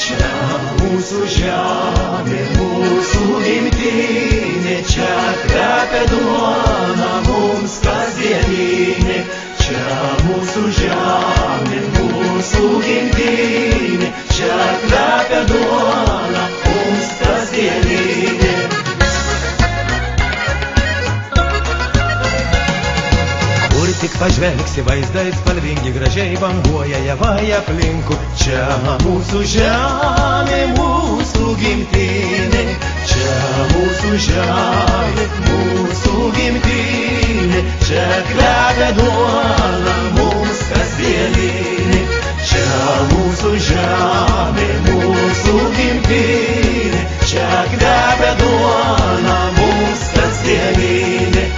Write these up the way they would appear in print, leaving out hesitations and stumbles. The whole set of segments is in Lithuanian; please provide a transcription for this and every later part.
Čia mūsų žemė, mūsų gimtinė, čia kvepia duona mums kasdieninė. Čia mūsų žemė, mūsų gimtinė, čia kvepia duona mums kasdieninė. Kur tik pažvelgsi, vaizdai spalvingi, gražiai banguoja javai aplinkui. Čia mūsų žemė, mūsų gimtinė, čia mūsų žemė, mūsų gimtinė, čia kvepia duona mums kasdieninė. Čia mūsų žemė, mūsų gimtinė, čia kvepia duona mums kasdieninė.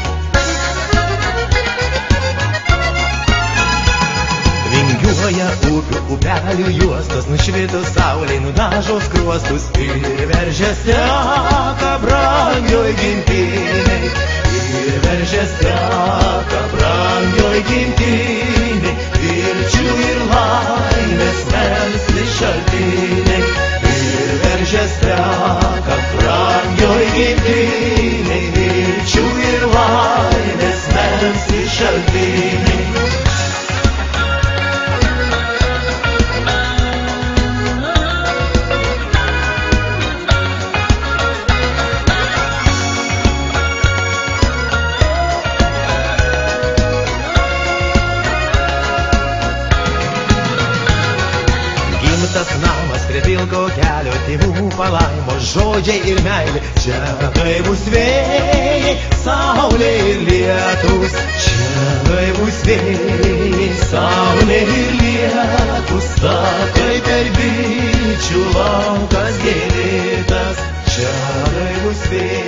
Vingiuoja upių, upelių juostos, nušvitus saulei, nudažo skruostus ir veržės teka brangioj gimtinei. Ir veržės teka brangioj gimtinei, vilčių ir laimės melsti šaltiniai. Ir veržės teka brangioj gimtinei, vilčių ir laimės melsti šaltiniai. Tas namas prie pilko kelio, tėvų palaimos žodžiai ir meilė. Čia gaivūs vėjai, saulė ir lietus. Čia gaivūs vėjai, saulė ir lietus. Takai per bičių laukas gėlėtas. Čia gaivūs vėjai.